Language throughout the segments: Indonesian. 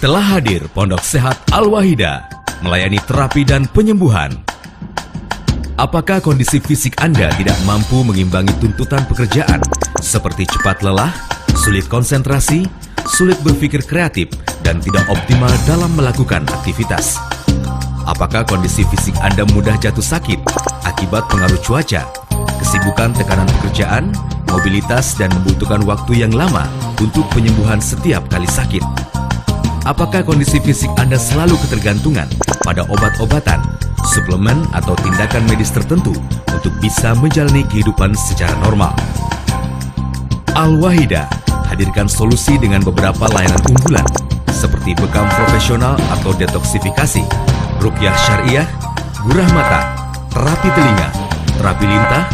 Telah hadir Pondok Sehat Al-Wahidah melayani terapi dan penyembuhan. Apakah kondisi fisik Anda tidak mampu mengimbangi tuntutan pekerjaan seperti cepat lelah, sulit konsentrasi, sulit berpikir kreatif, dan tidak optimal dalam melakukan aktivitas? Apakah kondisi fisik Anda mudah jatuh sakit akibat pengaruh cuaca, kesibukan tekanan pekerjaan, mobilitas, dan membutuhkan waktu yang lama untuk penyembuhan setiap kali sakit? Apakah kondisi fisik Anda selalu ketergantungan pada obat-obatan, suplemen, atau tindakan medis tertentu untuk bisa menjalani kehidupan secara normal? Al-Wahidah hadirkan solusi dengan beberapa layanan unggulan seperti bekam profesional atau detoksifikasi, ruqyah syariah, gurah mata, terapi telinga, terapi lintah,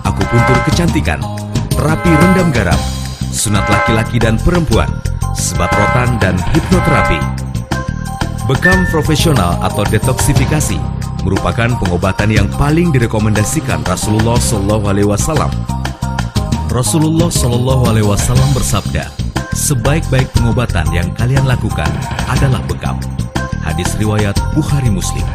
akupuntur kecantikan, terapi rendam garam, sunat laki-laki dan perempuan, sebat rotan, dan hipnoterapi. Bekam profesional atau detoksifikasi merupakan pengobatan yang paling direkomendasikan Rasulullah SAW. Rasulullah SAW bersabda, "Sebaik-baik pengobatan yang kalian lakukan adalah bekam." Hadis riwayat Bukhari Muslim.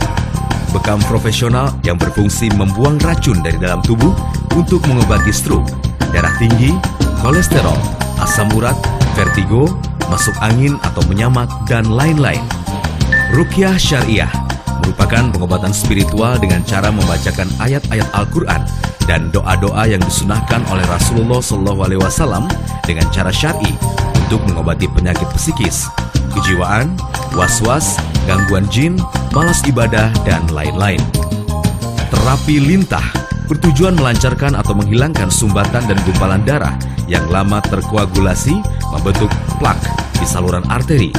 Bekam profesional yang berfungsi membuang racun dari dalam tubuh untuk mengobati stroke, darah tinggi, kolesterol, asam urat, vertigo, masuk angin atau menyamak, dan lain-lain. Ruqyah syariah merupakan pengobatan spiritual dengan cara membacakan ayat-ayat Al-Quran dan doa-doa yang disunahkan oleh Rasulullah SAW dengan cara syar'i untuk mengobati penyakit psikis, kejiwaan, was-was, gangguan jin, malas ibadah, dan lain-lain. Terapi lintah bertujuan melancarkan atau menghilangkan sumbatan dan gumpalan darah yang lama terkoagulasi, membentuk plak di saluran arteri,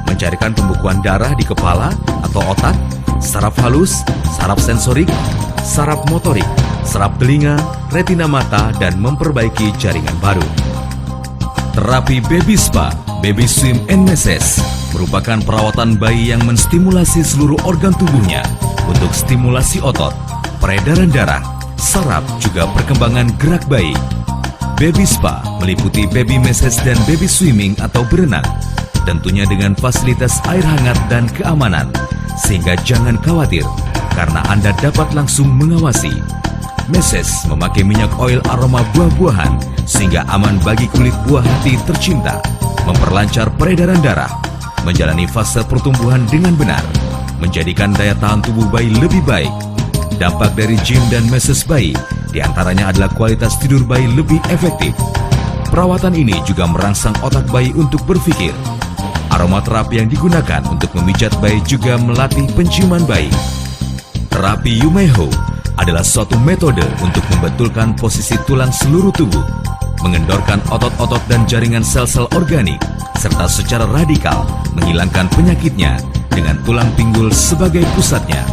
mencarikan pembekuan darah di kepala atau otak, saraf halus, saraf sensorik, saraf motorik, saraf telinga, retina mata, dan memperbaiki jaringan baru. Terapi Baby Spa, Baby Swim and Massage merupakan perawatan bayi yang menstimulasi seluruh organ tubuhnya untuk stimulasi otot, peredaran darah, saraf, juga perkembangan gerak bayi. Baby Spa meliputi baby massage dan baby swimming atau berenang, tentunya dengan fasilitas air hangat dan keamanan, sehingga jangan khawatir karena Anda dapat langsung mengawasi. Massage memakai minyak oil aroma buah-buahan sehingga aman bagi kulit buah hati tercinta, memperlancar peredaran darah, menjalani fase pertumbuhan dengan benar, menjadikan daya tahan tubuh bayi lebih baik. Dampak dari gym dan massage bayi diantaranya adalah kualitas tidur bayi lebih efektif. Perawatan ini juga merangsang otak bayi untuk berpikir. Aromaterapi yang digunakan untuk memijat bayi juga melatih penciuman bayi. Terapi Yumeho adalah suatu metode untuk membetulkan posisi tulang seluruh tubuh, mengendorkan otot-otot dan jaringan sel-sel organik, serta secara radikal menghilangkan penyakitnya dengan tulang pinggul sebagai pusatnya.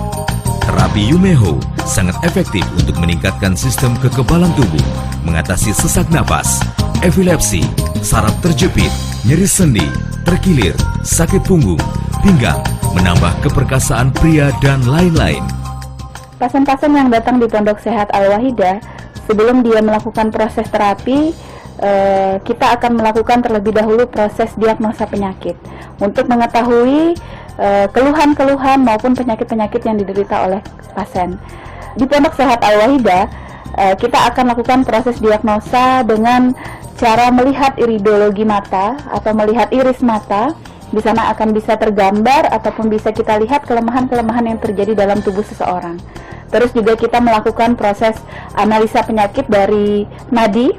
Terapi Yumeho sangat efektif untuk meningkatkan sistem kekebalan tubuh, mengatasi sesak napas, epilepsi, saraf terjepit, nyeri sendi, terkilir, sakit punggung, pinggang, menambah keperkasaan pria, dan lain-lain. Pasien-pasien yang datang di Pondok Sehat Al-Wahidah, sebelum dia melakukan proses terapi, kita akan melakukan terlebih dahulu proses diagnosa penyakit untuk mengetahui keluhan-keluhan maupun penyakit-penyakit yang diderita oleh pasien. Di Pondok Sehat Al-Wahidah, kita akan lakukan proses diagnosa dengan cara melihat iridologi mata atau melihat iris mata. Di sana akan bisa tergambar ataupun bisa kita lihat kelemahan-kelemahan yang terjadi dalam tubuh seseorang. Terus juga kita melakukan proses analisa penyakit dari nadi,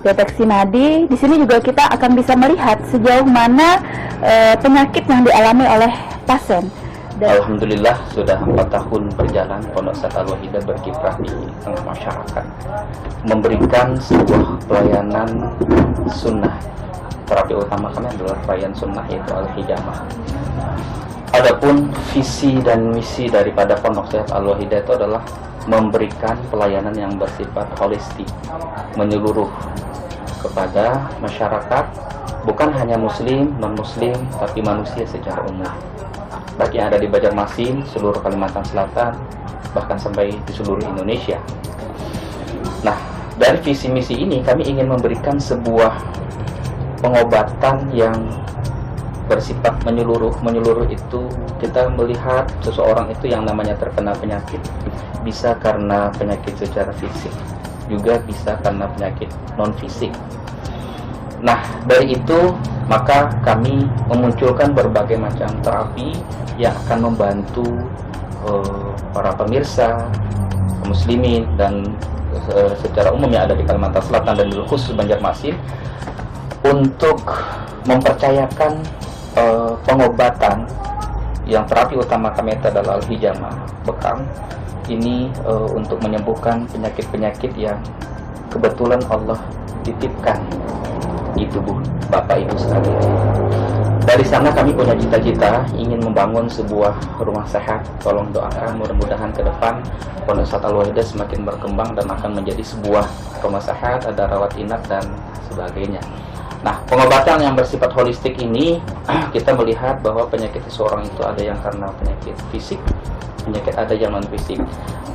deteksi nadi. Di sini juga kita akan bisa melihat sejauh mana penyakit yang dialami oleh pasien. Alhamdulillah sudah 4 tahun berjalan Pondok Sehat Al-Wahidah berkiprah di tengah masyarakat, memberikan sebuah pelayanan sunnah. Terapi utama kami adalah pelayanan sunnah, yaitu al-hijamah. Adapun visi dan misi daripada Pondok Sehat Al-Wahidah itu adalah memberikan pelayanan yang bersifat holistik, menyeluruh kepada masyarakat, bukan hanya muslim, non-muslim, tapi manusia secara umum. Baik yang ada di Banjarmasin, seluruh Kalimantan Selatan, bahkan sampai di seluruh Indonesia. Nah, dari visi misi ini kami ingin memberikan sebuah pengobatan yang bersifat menyeluruh. Menyeluruh itu kita melihat seseorang itu yang namanya terkena penyakit, bisa karena penyakit secara fisik, juga bisa karena penyakit non fisik. Nah, dari itu maka kami memunculkan berbagai macam terapi yang akan membantu para pemirsa muslimin dan secara umum yang ada di Kalimantan Selatan dan khusus Banjarmasin untuk mempercayakan pengobatan yang terapi utama kami adalah al-hijamah bekam ini untuk menyembuhkan penyakit-penyakit yang kebetulan Allah titipkan di tubuh Bapak Ibu sekalian. Dari sana kami punya cita-cita ingin membangun sebuah rumah sehat. Tolong doakan mudah-mudahan ke depan Pondok Sehat Al-Wahidah semakin berkembang dan akan menjadi sebuah rumah sehat, ada rawat inap dan sebagainya. Nah, pengobatan yang bersifat holistik ini kita melihat bahwa penyakit seseorang itu ada yang karena penyakit fisik, penyakit ada yang non fisik.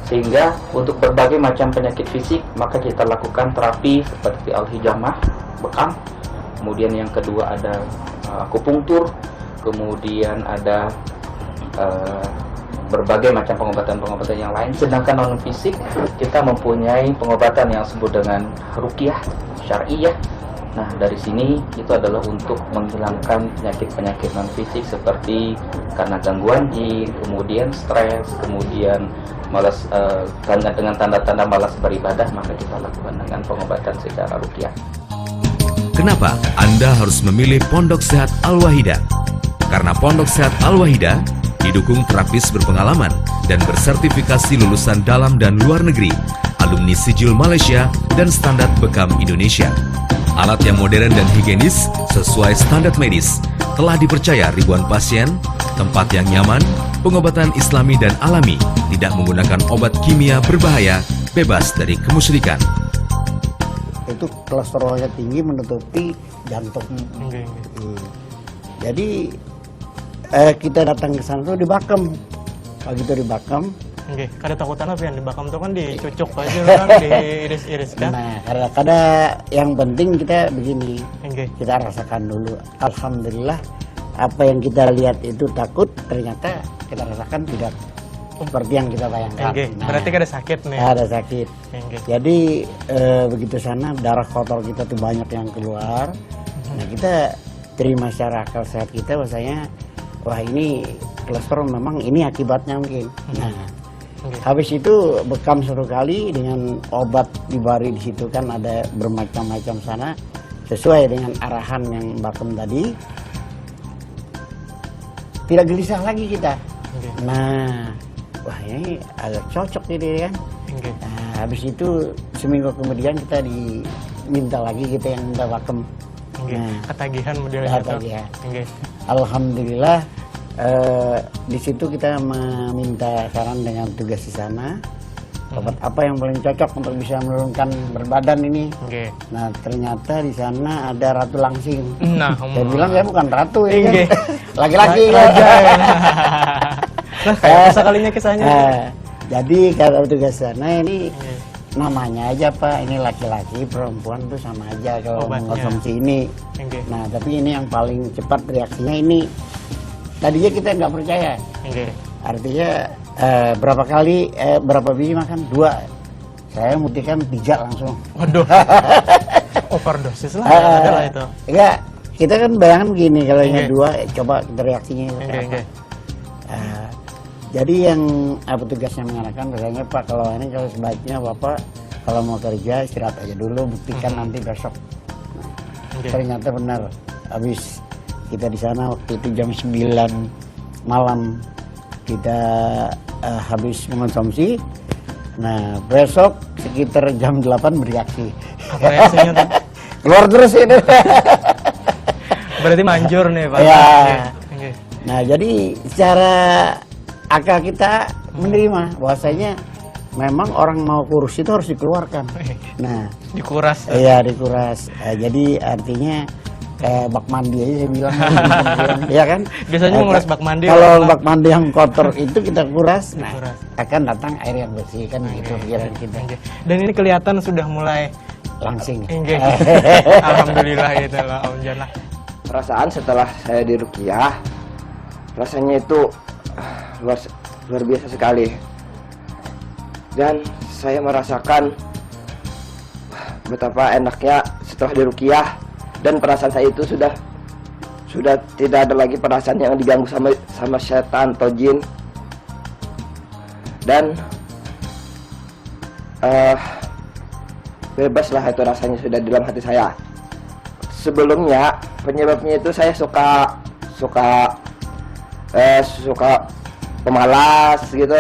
Sehingga untuk berbagai macam penyakit fisik maka kita lakukan terapi seperti al-hijamah bekam, kemudian yang kedua ada akupunktur, kemudian ada berbagai macam pengobatan-pengobatan yang lain. Sedangkan non fisik kita mempunyai pengobatan yang disebut dengan ruqyah syariah. Nah, dari sini itu adalah untuk menghilangkan penyakit-penyakit non fisik seperti karena gangguan jin, kemudian stres, kemudian malas dengan tanda-tanda malas beribadah, maka kita lakukan dengan pengobatan secara ruqyah. Kenapa Anda harus memilih Pondok Sehat Al-Wahidah? Karena Pondok Sehat Al-Wahidah didukung terapis berpengalaman dan bersertifikasi lulusan dalam dan luar negeri, alumni Sijil Malaysia dan standar bekam Indonesia. Alat yang modern dan higienis sesuai standar medis, telah dipercaya ribuan pasien, tempat yang nyaman, pengobatan islami dan alami, tidak menggunakan obat kimia berbahaya, bebas dari kemusyrikan. Itu kolesterolnya tinggi menutupi jantung. Jadi kita datang ke sana tuh di Bakem. Begitu di Bakem. Kada takutan apa yang di Bakem tuh kan dicucuk aja kan, diiris-iris kan. Nah, kadang-kadang yang penting kita begini. Kita rasakan dulu. Alhamdulillah apa yang kita lihat itu takut, ternyata kita rasakan tidak seperti yang kita bayangkan. Nah, berarti ada sakit nih. Ada sakit. Jadi begitu sana darah kotor kita tuh banyak yang keluar. Nah, kita terima secara akal sehat kita bahwasanya wah ini kolesterol memang ini akibatnya mungkin. Nah, habis itu bekam 1 kali dengan obat dibari di situ kan ada bermacam-macam sana sesuai dengan arahan yang Bakem tadi. Tidak gelisah lagi kita. Nah, wah ini agak cocok ini kan. Nah, habis itu seminggu kemudian kita diminta lagi kita yang minta Bakem. Nah, ketagihan modelnya. Ketagihan. Alhamdulillah di situ kita meminta saran dengan tugas di sana. Obat apa yang paling cocok untuk bisa menurunkan berat badan ini? Nah, ternyata di sana ada Ratu Langsing. Nah, saya bilang saya bukan ratu ya kan? Laki-laki aja. Nah, kayak sekalinya kisahnya. Jadi kalau tugas sana ini namanya aja Pak, ini laki-laki perempuan tuh sama aja kalau mengkonsumsi ini. Nah, tapi ini yang paling cepat reaksinya ini. Tadinya kita nggak percaya. Artinya berapa kali berapa biji makan 2, saya mutikan 3 langsung. Waduh. Overdosis lah adalah itu. Enggak, kita kan bayangan begini kalau yang 2 coba kita reaksinya. Jadi yang petugasnya mengatakan misalnya Pak kalau ini kalau sebaiknya Bapak kalau mau kerja istirahat aja dulu, buktikan nanti besok. Ternyata benar. Habis kita di sana waktu itu jam 9 malam kita habis mengonsumsi. Nah, besok sekitar jam 8 bereaksi. Apa reaksinya tuh? Keluar terus ini. Berarti manjur nih Pak. Ya. Nah, jadi secara akal kita menerima bahwasanya memang orang mau kurus itu harus dikeluarkan. Nah, dikuras. Iya, dikuras. Jadi artinya kayak bak mandi aja saya bilang. Iya kan? Biasanya menguras bak mandi. Kalau bak mandi yang kotor itu kita kuras, nah akan datang air yang bersih kan gitu pikiran kita. Dan ini kelihatan sudah mulai langsing. Alhamdulillah itu lah. perasaan setelah saya diruqyah, rasanya itu luar biasa sekali. Dan saya merasakan betapa enaknya setelah diruqyah, dan perasaan saya itu sudah tidak ada lagi perasaan yang diganggu sama setan atau jin. Dan bebaslah itu rasanya sudah di dalam hati saya. Sebelumnya penyebabnya itu saya suka pemalas gitu,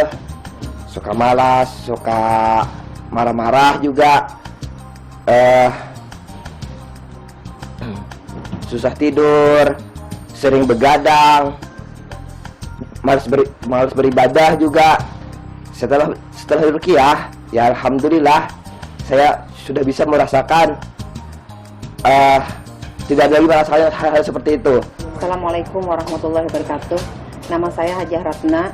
suka malas, suka marah-marah juga, susah tidur, sering begadang, malas beribadah juga. Setelah ruqyah, ya alhamdulillah saya sudah bisa merasakan tidak ada lagi merasakan hal-hal seperti itu. Assalamualaikum warahmatullahi wabarakatuh. Nama saya Hajah Ratna.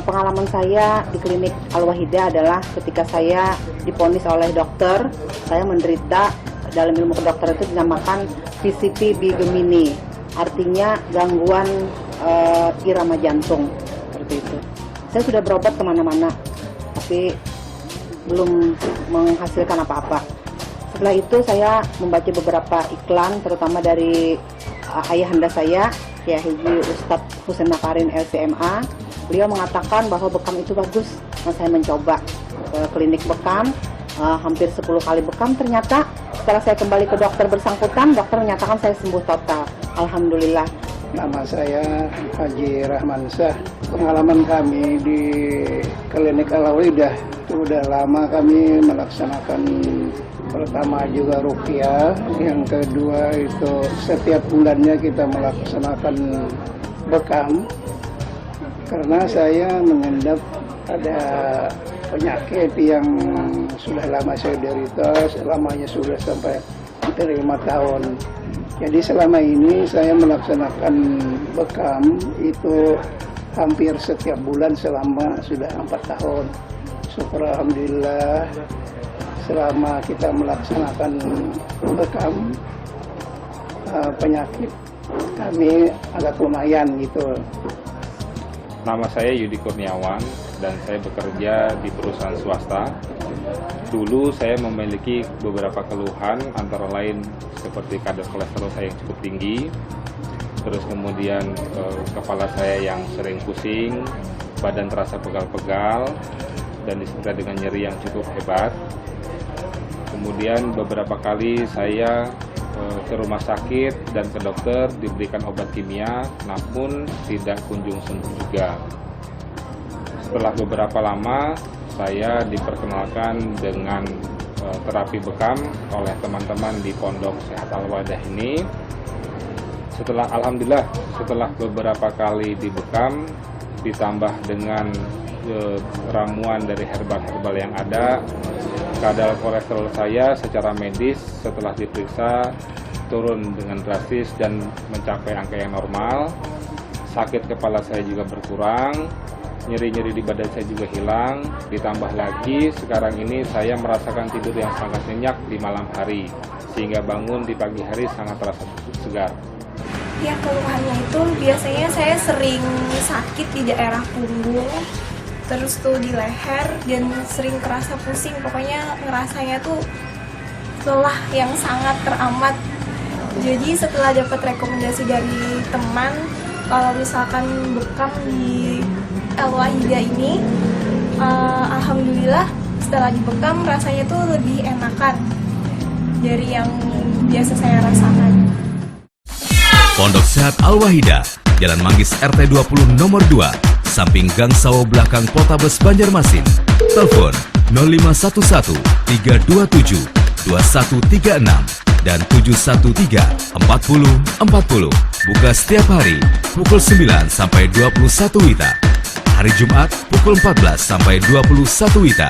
Pengalaman saya di klinik Al-Wahidah adalah ketika saya diponis oleh dokter, saya menderita, dalam ilmu kedokteran itu dinamakan PCP bigemini, artinya gangguan irama jantung, seperti itu. Saya sudah berobat kemana-mana, tapi belum menghasilkan apa-apa. Setelah itu saya membaca beberapa iklan, terutama dari ayahanda saya, Kiai Haji Ustadz Husain Makarim LCMA. Beliau mengatakan bahwa bekam itu bagus. Nah, saya mencoba ke klinik bekam, hampir 10 kali bekam. Ternyata setelah saya kembali ke dokter bersangkutan, dokter menyatakan saya sembuh total. Alhamdulillah. Nama saya Haji Rahmansyah. Pengalaman kami di klinik Al-Wahidah itu udah lama kami melaksanakan, pertama juga ruqyah, yang kedua itu setiap bulannya kita melaksanakan bekam. Karena saya mengendap ada penyakit yang sudah lama saya derita, lamanya sudah sampai hampir 5 tahun. Jadi selama ini saya melaksanakan bekam itu hampir setiap bulan selama sudah 4 tahun. Syukur alhamdulillah, selama kita melaksanakan bekam, penyakit kami agak lumayan gitu. Nama saya Yudi Kurniawan dan saya bekerja di perusahaan swasta. Dulu saya memiliki beberapa keluhan, antara lain seperti kadar kolesterol saya yang cukup tinggi, terus kemudian kepala saya yang sering pusing, badan terasa pegal-pegal, dan disertai dengan nyeri yang cukup hebat. Kemudian beberapa kali saya ke rumah sakit dan ke dokter diberikan obat kimia, namun tidak kunjung sembuh juga. Setelah beberapa lama saya diperkenalkan dengan terapi bekam oleh teman-teman di Pondok Sehat Al-Wahidah ini. Alhamdulillah setelah beberapa kali dibekam ditambah dengan ramuan dari herbal-herbal yang ada, kadar kolesterol saya secara medis setelah diperiksa turun dengan drastis dan mencapai angka yang normal. Sakit kepala saya juga berkurang, nyeri-nyeri di badan saya juga hilang. Ditambah lagi sekarang ini saya merasakan tidur yang sangat nyenyak di malam hari, sehingga bangun di pagi hari sangat terasa segar. Ya, keluhannya itu biasanya saya sering sakit di daerah punggung, terus tuh di leher, dan sering kerasa pusing. Pokoknya ngerasanya tuh lelah yang sangat teramat. Jadi setelah dapat rekomendasi dari teman, kalau misalkan bekam di Al-Wahidah ini, alhamdulillah setelah dibekam rasanya tuh lebih enakan dari yang biasa saya rasakan. Pondok Sehat Al-Wahidah, Jalan Manggis RT 20 nomor 2, samping Gang Sawo belakang Poltabes Banjarmasin. Telepon 0511 327 2136 dan 713 4040. Buka setiap hari pukul 9 sampai 21 WITA. Hari Jumat pukul 14 sampai 21 WITA.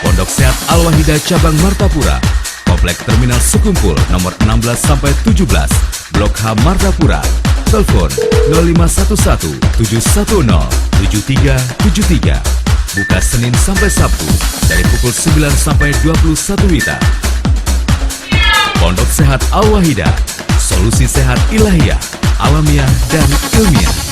Pondok Sehat Al-Wahidah Cabang Martapura, Komplek Terminal Sukumpul nomor 16 sampai 17, Blok H Martapura. Telepon 0511 710 7373. Buka Senin sampai Sabtu dari pukul 9 sampai 21 WITA. Pondok Sehat Al-Wahidah, Solusi sehat ilahiyah, alamiah, dan ilmiah.